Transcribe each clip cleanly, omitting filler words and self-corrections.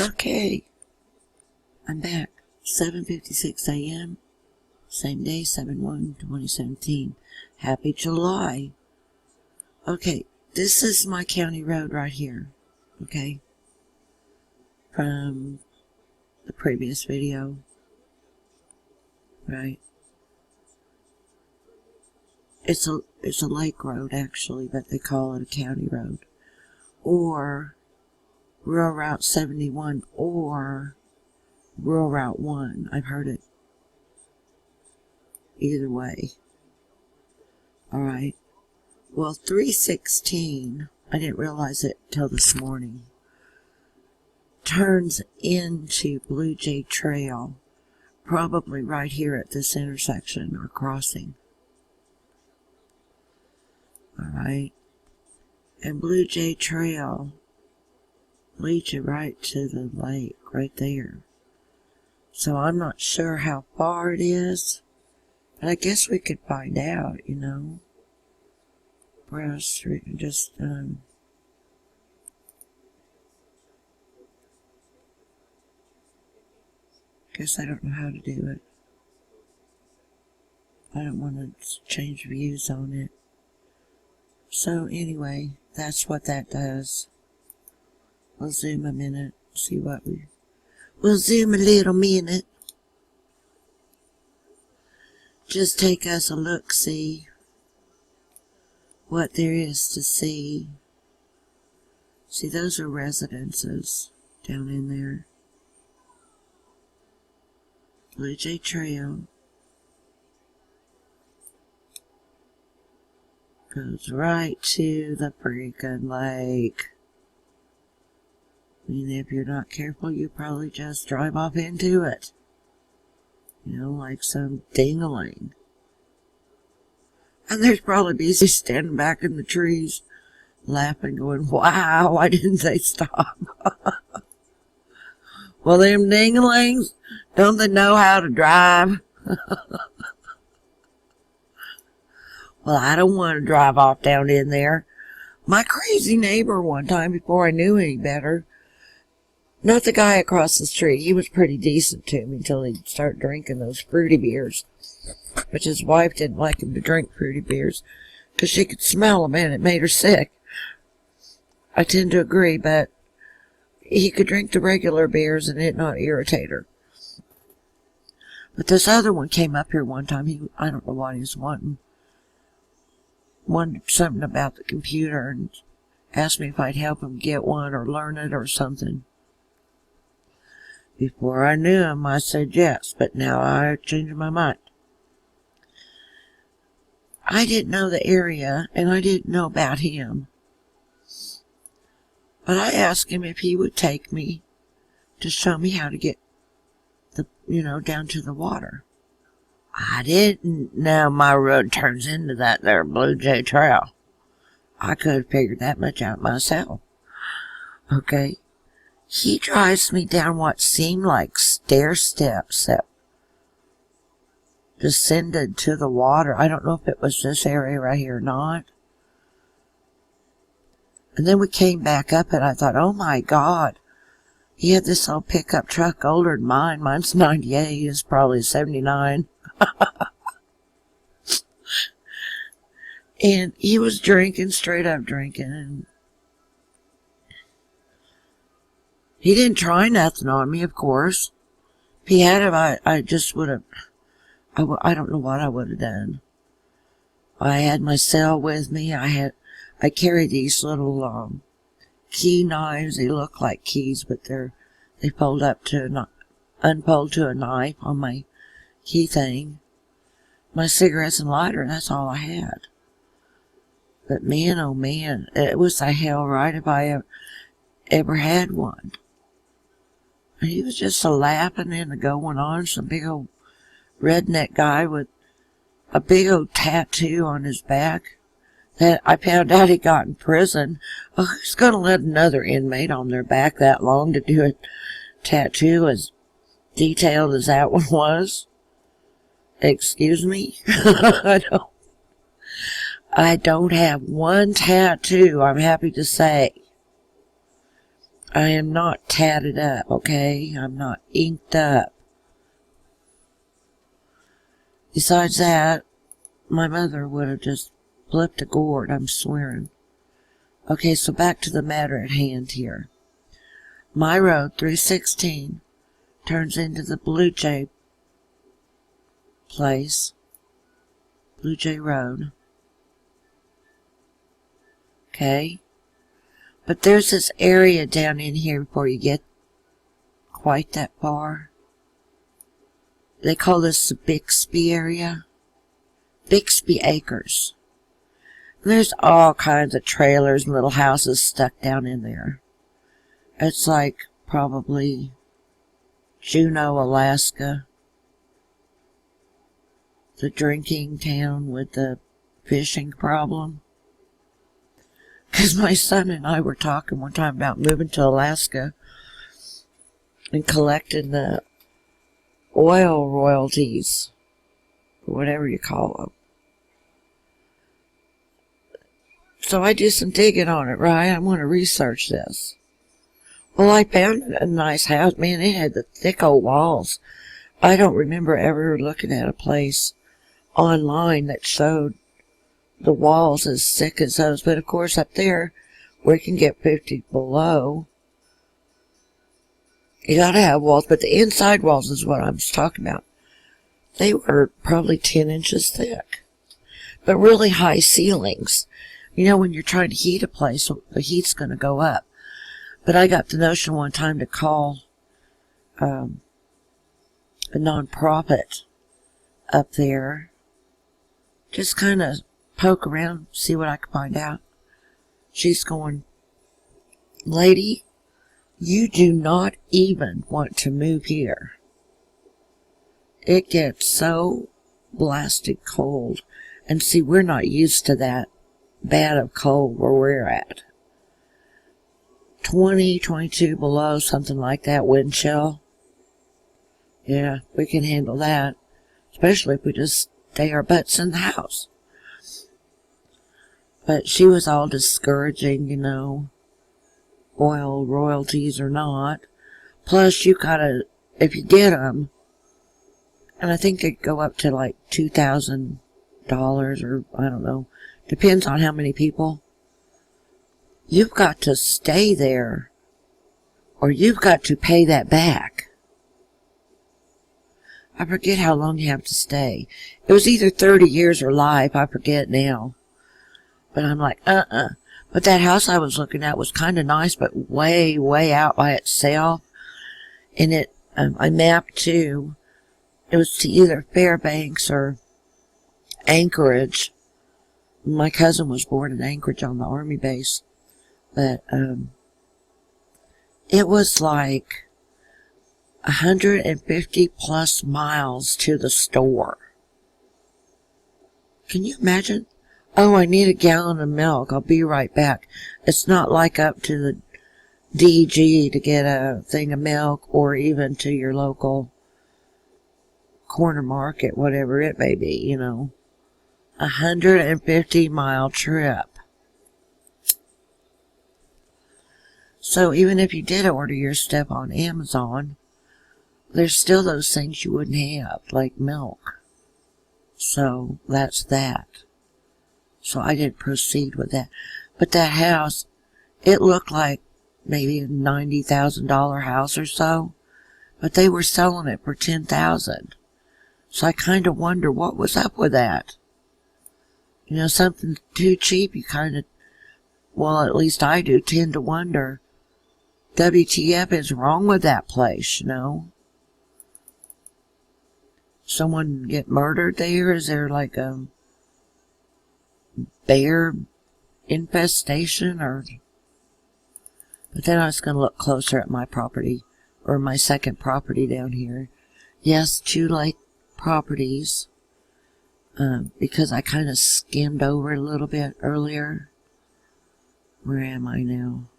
Okay, I'm back. 7:56 a.m. Same day, 7/1/2017. Happy July. Okay, this is my county road right here. Okay, from the previous video. Right. It's a lake road actually, but they call it a county road, or Rural Route 71, or Rural Route 1. I've heard it either way. Alright. Well, 316, I didn't realize it till this morning, turns into Blue Jay Trail, probably right here at this intersection or crossing. Alright. And Blue Jay Trail leads you right to the lake, right there. So I'm not sure how far it is, but I guess we could find out, you know. Just, guess I don't know how to do it. I don't want to change views on it. So anyway, that's what that does. We'll zoom a minute, see what we'll zoom a little minute. Just take us a look, see what there is to see. See, those are residences down in there. Blue Jay Trail goes right to the freaking lake. I mean, if you're not careful, you probably just drive off into it. You know, like some ding-a-ling. And there's probably bees standing back in the trees, laughing, going, wow, why didn't they stop? Well, them ding-a-lings, don't they know how to drive? Well, I don't want to drive off down in there. My crazy neighbor one time, before I knew any better, not the guy across the street, he was pretty decent to me until he'd start drinking those fruity beers. Which his wife didn't like him to drink fruity beers, because she could smell them and it made her sick. I tend to agree, but he could drink the regular beers and it not irritate her. But this other one came up here one time. I don't know what he was wanting. Wanted something about the computer and asked me if I'd help him get one or learn it or something. Before I knew him, I said yes, but now I changed my mind. I didn't know the area, and I didn't know about him. But I asked him if he would take me to show me how to get down to the water. I didn't know my road turns into that there Blue Jay Trail. I could have figured that much out myself. Okay. He drives me down what seemed like stair steps that descended to the water. I don't know if it was this area right here or not. And then we came back up and I thought, oh my God. He had this old pickup truck older than mine. Mine's 98. It's probably 79. And he was drinking, straight up drinking. And he didn't try nothing on me, of course. If he had it, I just would have... I don't know what I would have done. I had my cell with me. I carried these little key knives. They look like keys, but they fold up to unfold to a knife on my key thing. My cigarettes and lighter, and that's all I had. But man, oh man, it was a hell right if I ever had one. And he was just a laughing and a going on. Some big old redneck guy with a big old tattoo on his back that I found out he got in prison. Oh, who's going to let another inmate on their back that long to do a tattoo as detailed as that one was? Excuse me? I don't have one tattoo, I'm happy to say. I am not tatted up, okay? I'm not inked up. Besides that, my mother would have just flipped a gourd, I'm swearing. Okay, so back to the matter at hand here. My road, 316, turns into the Blue Jay place. Blue Jay Road. Okay? But there's this area down in here before you get quite that far. They call this the Bixby area. Bixby Acres. And there's all kinds of trailers and little houses stuck down in there. It's like probably Juneau, Alaska. The drinking town with the fishing problem. Because my son and I were talking one time about moving to Alaska and collecting the oil royalties, or whatever you call them. So I do some digging on it, right? I want to research this. Well, I found a nice house. Man, it had the thick old walls. I don't remember ever looking at a place online that showed the walls as thick as those. But of course up there, we can get 50 below. You gotta have walls, but the inside walls is what I was talking about. They were probably 10 inches thick. But really high ceilings. You know, when you're trying to heat a place, the heat's going to go up. But I got the notion one time to call a nonprofit up there. Just kind of poke around, see what I can find out. She's going, lady, you do not even want to move here. It gets so blasted cold. And see, we're not used to that bad of cold where we're at. 20, 22 below, something like that, wind chill. Yeah, we can handle that. Especially if we just stay our butts in the house. But she was all discouraging, you know, oil royalties or not. Plus, you gotta, if you get them, and I think they go up to like $2,000 or I don't know, depends on how many people. You've got to stay there, or you've got to pay that back. I forget how long you have to stay. It was either 30 years or life, I forget now. But I'm like, But that house I was looking at was kind of nice, but way, way out by itself. And it, I mapped to, it was to either Fairbanks or Anchorage. My cousin was born in Anchorage on the army base. But, it was like 150 plus miles to the store. Can you imagine? Oh, I need a gallon of milk. I'll be right back. It's not like up to the DG to get a thing of milk, or even to your local corner market, whatever it may be, you know. 150-mile trip. So even if you did order your stuff on Amazon, there's still those things you wouldn't have, like milk. So that's that. So I didn't proceed with that. But that house, it looked like maybe a $90,000 house or so. But they were selling it for $10,000. So I kind of wonder what was up with that. You know, something too cheap, you kind of, well, at least I do, tend to wonder, WTF is wrong with that place, you know? Someone get murdered there? Is there like a bear infestation? Or? But then I was going to look closer at my property, or my second property down here. Yes, 2 Lake properties, because I kind of skimmed over it a little bit earlier. Where am I now?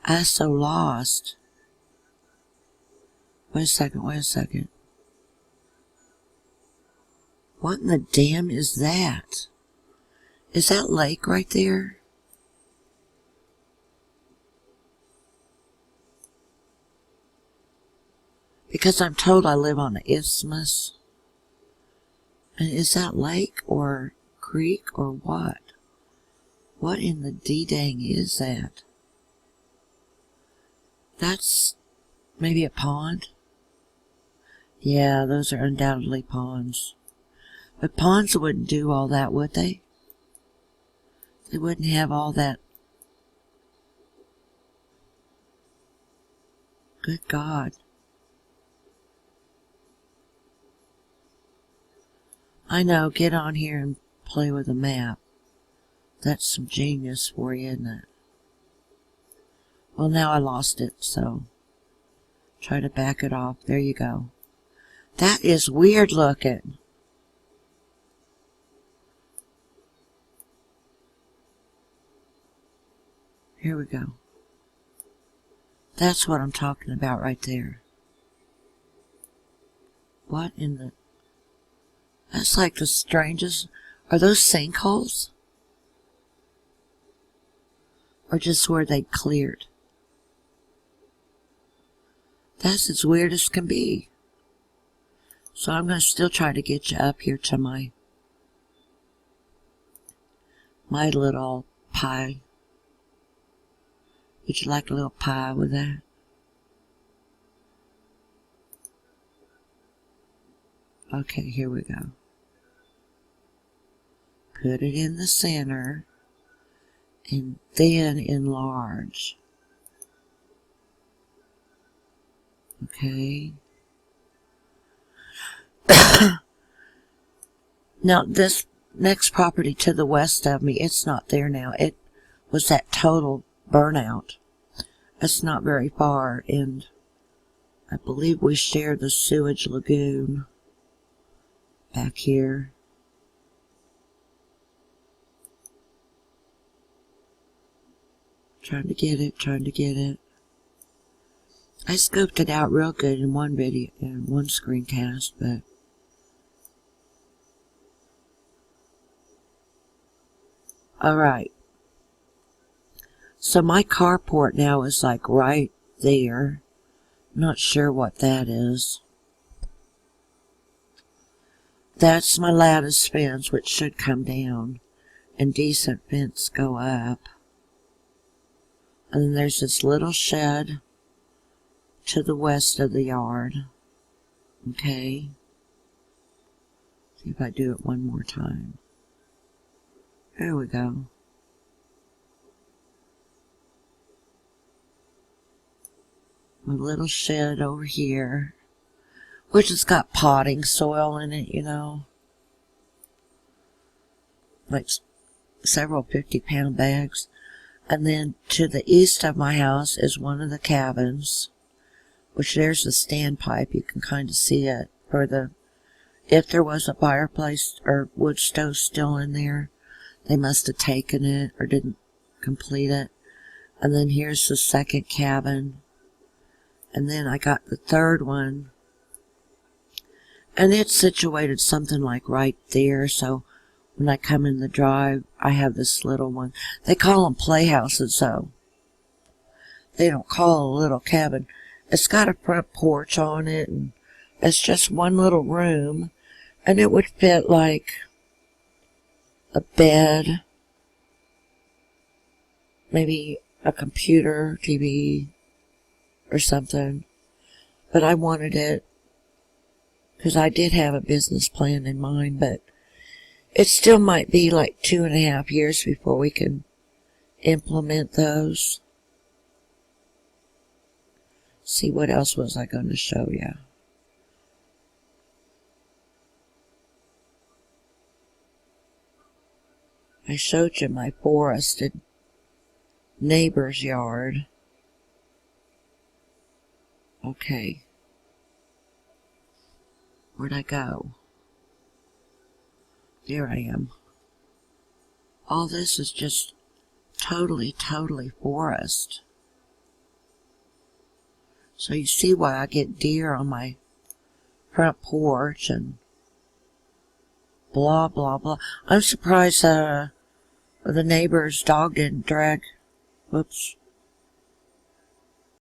I so lost. Wait a second. What in the damn is that? Is that lake right there? Because I'm told I live on an isthmus. And is that lake or creek or what? What in the D-dang is that? That's maybe a pond? Yeah, those are undoubtedly ponds. But ponds wouldn't do all that, would they? They wouldn't have all that. Good God. I know, get on here and play with a map. That's some genius for you, isn't it? Well, now I lost it, so try to back it off. There you go. That is weird looking. Here we go. That's what I'm talking about right there. What in the... That's like the strangest... Are those sinkholes? Or just where they cleared? That's as weird as can be. So I'm going to still try to get you up here to my little pie. Would you like a little pie with that? Okay, here we go. Put it in the center and then enlarge. Okay. Now this next property to the west of me, it's not there now. It was that total burnout. It's not very far, and I believe we share the sewage lagoon back here. Trying to get it. I scoped it out real good in one video, in one screencast, but alright. So my carport now is like right there. Not sure what that is. That's my lattice fence, which should come down, and decent fence go up. And then there's this little shed to the west of the yard. Okay. See if I do it one more time. There we go. My little shed over here, which has got potting soil in it, you know. Like several 50-pound bags. And then to the east of my house is one of the cabins, which there's the standpipe. You can kind of see it for the, if there was a fireplace or wood stove still in there, they must have taken it or didn't complete it. And then here's the second cabin. And then I got the third one. And it's situated something like right there, so when I come in the drive, I have this little one. They call them playhouses, though. They don't call it a little cabin. It's got a front porch on it, and it's just one little room, and it would fit like a bed, maybe a computer, TV, or something. But I wanted it because I did have a business plan in mind, but it still might be like 2.5 years before we can implement those. See, what else was I going to show you? I showed you my forested neighbor's yard. Okay. Where'd I go? There I am. All this is just totally forest. So you see why I get deer on my front porch and blah, blah, blah. I'm surprised the neighbor's dog didn't drag, whoops,